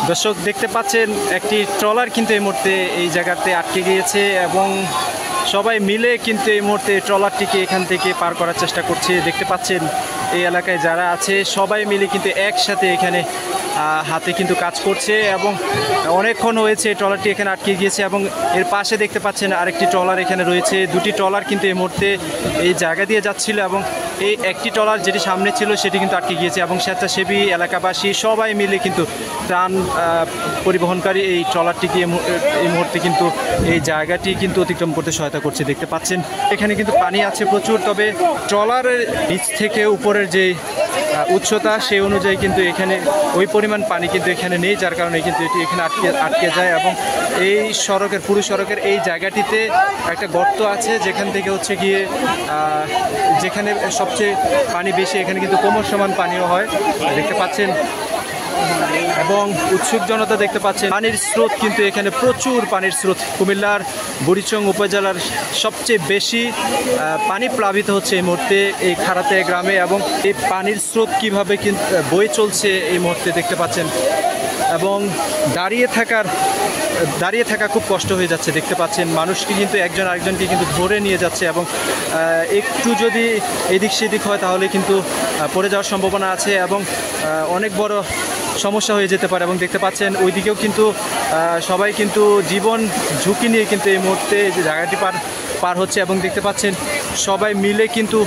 দর্শক দেখতে পাচ্ছেন একটি ট্রলার কিন্তু এই মুহূর্তে এই জায়গাতে আটকে গিয়েছে এবং সবাই মিলে কিন্তু এই মুহূর্তে ট্রলারটিকে এখান থেকে পার করার চেষ্টা করছে। দেখতে পাচ্ছেন এই এলাকায় যারা আছে সবাই মিলে কিন্তু একসাথে এখানে হাতে কিন্তু কাজ করছে এবং অনেকক্ষণ হয়েছে ট্রলারটি এখানে আটকে গিয়েছে এবং এর পাশে দেখতে পাচ্ছেন আরেকটি ট্রলার এখানে রয়েছে। দুটি ট্রলার কিন্তু এই মুহূর্তে এই জায়গা দিয়ে যাচ্ছিল এবং এই একটি ট্রলার যেটি সামনে ছিল সেটি কিন্তু আটকে গিয়েছে এবং স্বেচ্ছাসেবী এলাকাবাসী সবাই মিলে কিন্তু ত্রাণ পরিবহনকারী এই ট্রলারটিকে এই মুহূর্তে কিন্তু এই জায়গাটি কিন্তু অতিক্রম করতে সহায়তা করছে। দেখতে পাচ্ছেন এখানে কিন্তু পানি আছে প্রচুর, তবে ট্রলারের নিচ থেকে উপরের যে উচ্চতা সেই অনুযায়ী কিন্তু এখানে ওই পরিমাণ পানি কিন্তু এখানে নেই, যার কারণে কিন্তু এটি এখানে আটকে যায় এবং এই সড়কের পুরো সড়কের এই জায়গাটিতে একটা গর্ত আছে যেখান থেকে হচ্ছে গিয়ে যেখানে সবচেয়ে পানি বেশি এখানে কিন্তু কোমর সমান পানিও হয় দেখতে পাচ্ছেন এবং উৎসুক জনতা দেখতে পাচ্ছেন। পানির স্রোত কিন্তু এখানে প্রচুর পানির স্রোত। কুমিল্লার বুড়িচং উপজেলার সবচেয়ে বেশি পানি প্লাবিত হচ্ছে এই মুহূর্তে এই খারাতে গ্রামে এবং এই পানির স্রোত কীভাবে কিন্তু বয়ে চলছে এই মুহূর্তে দেখতে পাচ্ছেন এবং দাঁড়িয়ে থাকা খুব কষ্ট হয়ে যাচ্ছে। দেখতে পাচ্ছেন মানুষকে কিন্তু একজন আরেকজনকে কিন্তু ধরে নিয়ে যাচ্ছে এবং একটু যদি এদিক সেদিক হয় তাহলে কিন্তু পড়ে যাওয়ার সম্ভাবনা আছে এবং অনেক বড় সমস্যা হয়ে যেতে পারে এবং দেখতে পাচ্ছেন ওইদিকেও কিন্তু সবাই কিন্তু জীবন ঝুঁকি নিয়ে কিন্তু এই মুহূর্তে যে জায়গাটি পার হচ্ছে এবং দেখতে পাচ্ছেন সবাই মিলে কিন্তু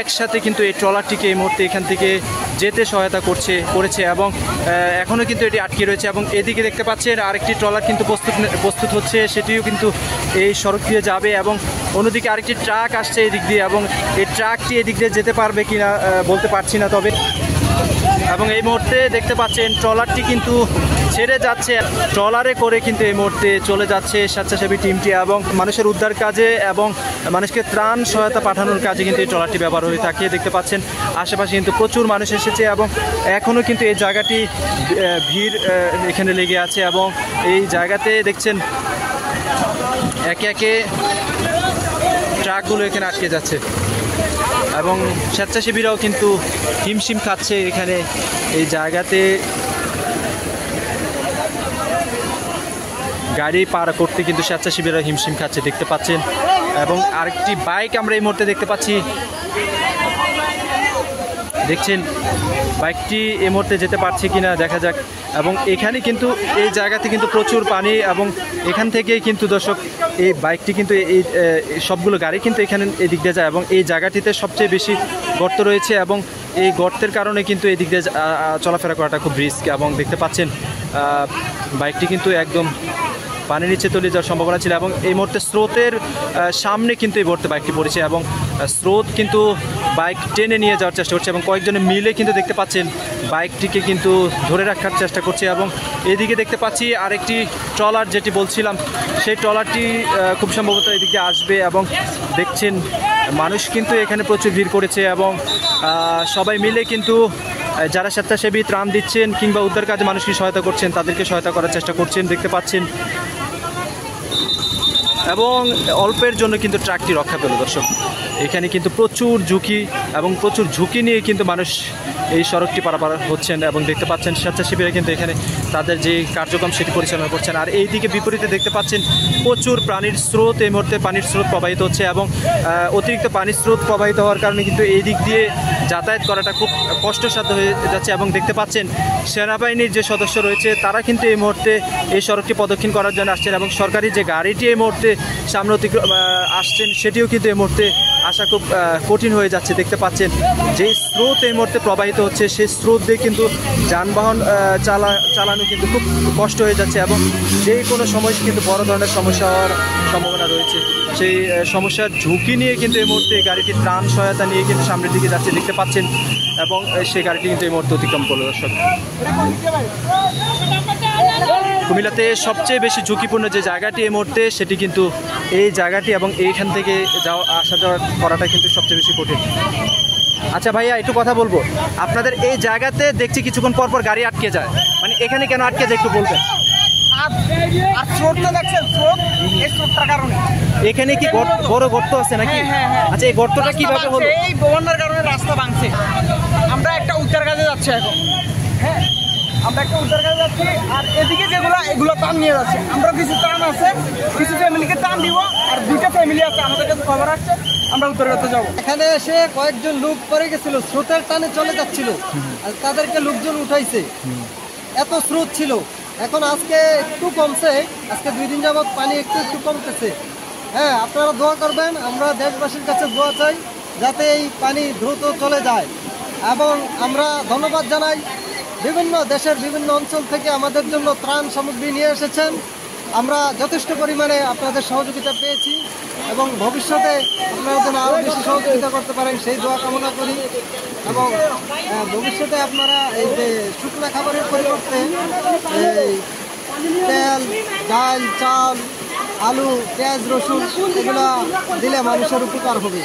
একসাথে কিন্তু এই ট্রলারটিকে এই মুহূর্তে এখান থেকে যেতে সহায়তা করেছে এবং এখনও কিন্তু এটি আটকে রয়েছে এবং এদিকে দেখতে পাচ্ছেন আরেকটি ট্রলার কিন্তু প্রস্তুত হচ্ছে, সেটিও কিন্তু এই সড়ক দিয়ে যাবে এবং অন্যদিকে আরেকটি ট্রাক আসছে এই দিক দিয়ে এবং এই ট্রাকটি এদিক দিয়ে যেতে পারবে কিনা বলতে পারছি না, তবে এবং এই মুহূর্তে দেখতে পাচ্ছেন ট্রলারটি কিন্তু ছেড়ে যাচ্ছে, ট্রলারে করে কিন্তু এই মুহূর্তে চলে যাচ্ছে স্বেচ্ছাসেবী টিমটি এবং মানুষের উদ্ধার কাজে এবং মানুষকে ত্রাণ সহায়তা পাঠানোর কাজে কিন্তু এই ট্রলারটি ব্যবহার হয়ে থাকে। দেখতে পাচ্ছেন আশেপাশে কিন্তু প্রচুর মানুষ এসেছে এবং এখনও কিন্তু এই জায়গাটি ভিড় এখানে লেগে আছে এবং এই জায়গাতে দেখছেন একে একে ট্রাকগুলো এখানে আটকে যাচ্ছে এবং স্বেচ্ছাসেবীরাও কিন্তু হিমশিম খাচ্ছে এখানে এই জায়গাতে গাড়ি পার করতে কিন্তু স্বেচ্ছাসেবীরা হিমশিম খাচ্ছে দেখতে পাচ্ছেন এবং আরেকটি বাইক আমরা এই মুহূর্তে দেখতে পাচ্ছি, দেখছেন বাইকটি এই মুহূর্তে যেতে পারছে কিনা দেখা যাক এবং এখানে কিন্তু এই জায়গাতে কিন্তু প্রচুর পানি এবং এখান থেকে কিন্তু দর্শক এই বাইকটি কিন্তু এই সবগুলো গাড়ি কিন্তু এখানে এদিক দিয়ে যায় এবং এই জায়গাটিতে সবচেয়ে বেশি গর্ত রয়েছে এবং এই গর্তের কারণে কিন্তু এদিক দিয়ে চলাফেরা করাটা খুব রিস্ক এবং দেখতে পাচ্ছেন বাইকটি কিন্তু একদম পানির নিচে তলিয়ে যাওয়ার সম্ভাবনা ছিল এবং এই মুহূর্তে স্রোতের সামনে কিন্তু এই মুহূর্তে বাইকটি পড়েছে এবং স্রোত কিন্তু বাইক টেনে নিয়ে যাওয়ার চেষ্টা করছে এবং কয়েকজনে মিলে কিন্তু দেখতে পাচ্ছেন বাইকটিকে কিন্তু ধরে রাখার চেষ্টা করছে এবং এদিকে দেখতে পাচ্ছি আরেকটি ট্রলার যেটি বলছিলাম সেই ট্রলারটি খুব সম্ভবত এদিকে আসবে এবং দেখছেন মানুষ কিন্তু এখানে প্রচুর ভিড় করেছে এবং সবাই মিলে কিন্তু যারা স্বেচ্ছাসেবী ত্রাণ দিচ্ছেন কিংবা উদ্ধার কাজে মানুষকে সহায়তা করছেন তাদেরকে সহায়তা করার চেষ্টা করছেন দেখতে পাচ্ছেন এবং অল্পের জন্য কিন্তু ট্রাকটি রক্ষা পেল। দর্শক এখানে কিন্তু প্রচুর ঝুঁকি নিয়ে কিন্তু মানুষ এই সড়কটি পারাপার হচ্ছেন এবং দেখতে পাচ্ছেন স্বেচ্ছাসেবীরা কিন্তু এখানে তাদের যে কার্যক্রম সেটি পরিচালনা করছেন আর এই দিকে বিপরীতে দেখতে পাচ্ছেন প্রচুর পানির স্রোত এই মুহূর্তে পানির স্রোত প্রবাহিত হচ্ছে এবং অতিরিক্ত পানির স্রোত প্রবাহিত হওয়ার কারণে কিন্তু এই দিক দিয়ে যাতায়াত করাটা খুব কষ্টসাধ্য হয়ে যাচ্ছে এবং দেখতে পাচ্ছেন সেনাবাহিনীর যে সদস্য রয়েছে তারা কিন্তু এই মুহূর্তে এই সড়কটি প্রদক্ষিণ করার জন্য আসছেন এবং সরকারি যে গাড়িটি এই মুহূর্তে সামনে আসছেন সেটিও কিন্তু এই মুহূর্তে আসা খুব কঠিন হয়ে যাচ্ছে। দেখতে পাচ্ছেন যে স্রোত এই মুহূর্তে প্রবাহিত হচ্ছে সেই স্রোত দিয়ে কিন্তু যানবাহন চালানো কিন্তু খুব কষ্ট হয়ে যাচ্ছে এবং যে কোনো সময় কিন্তু বড় ধরনের সমস্যা হওয়ার সম্ভাবনা রয়েছে। সেই সমস্যার ঝুঁকি নিয়ে কিন্তু এই মুহূর্তে গাড়িটি ত্রাণ সহায়তা নিয়ে কিন্তু সামনের দিকে যাচ্ছে দেখতে পাচ্ছেন এবং সেই গাড়িটি কিন্তু এই মুহূর্তে অতিক্রম করলো। দর্শক কুমিল্লাতে সবচেয়ে বেশি ঝুঁকিপূর্ণ যে জায়গাটি এই মুহূর্তে সেটি কিন্তু এই জায়গাটি এবং এইখান থেকে আসা যাওয়া করাটা কিন্তু সবচেয়ে বেশি কঠিন। আচ্ছা ভাইয়া একটু কথা বলবো, আপনাদের এই জায়গাতে দেখছি কিছুক্ষণ পর পর গাড়ি আটকে যায়, মানে এখানে কেন আটকে যায় একটু বলবেন? এখানে কি বড় গর্ত আছে নাকি? আচ্ছা এই গর্তটা কিভাবে হলো? এই বন্যার কারণে রাস্তা ভাঙছে, আমরা একটা উদ্ধার কাজে যাচ্ছি এখন। হ্যাঁ আমরা একটা উদ্ধার কাজে যাচ্ছি, আর এদিকে যেগুলো এগুলো টান নিয়ে যাচ্ছে। আমরা কিছু টান আছে, কিছু ফ্যামিলিকে টান দিব, আর 2টা ফ্যামিলি আছে আমাদের কাছে খবর আছে, আমরা উদ্ধার করতে যাবো। এখানে এসে কয়েকজন লোক পড়ে গেছিল, স্রোতের টানে চলে যাচ্ছিল, আর তাদেরকে লোকজন উঠাইছে। এত স্রোত ছিল। এখন আজকে একটু কমছে, আজকে 2 দিন যাবত পানি একটু একটু কমতেছে। হ্যাঁ, আপনারা দোয়া করবেন, আমরা দেশবাসীর কাছে দোয়া চাই যাতে এই পানি দ্রুত চলে যায়। এবং আমরা ধন্যবাদ জানাই বিভিন্ন দেশের বিভিন্ন অঞ্চল থেকে আমাদের জন্য ত্রাণ সামগ্রী নিয়ে এসেছেন। আমরা যথেষ্ট পরিমাণে আপনাদের সহযোগিতা পেয়েছি এবং ভবিষ্যতে আপনারা যেন আরও বেশি সহযোগিতা করতে পারেন সেই দোয়া কামনা করি। এবং ভবিষ্যতে আপনারা এই যে শুকনো খাবারের পরিবর্তে এই তেল, ডাল, চাল, আলু, পেঁয়াজ, রসুন এগুলো দিলে মানুষের উপকার হবে।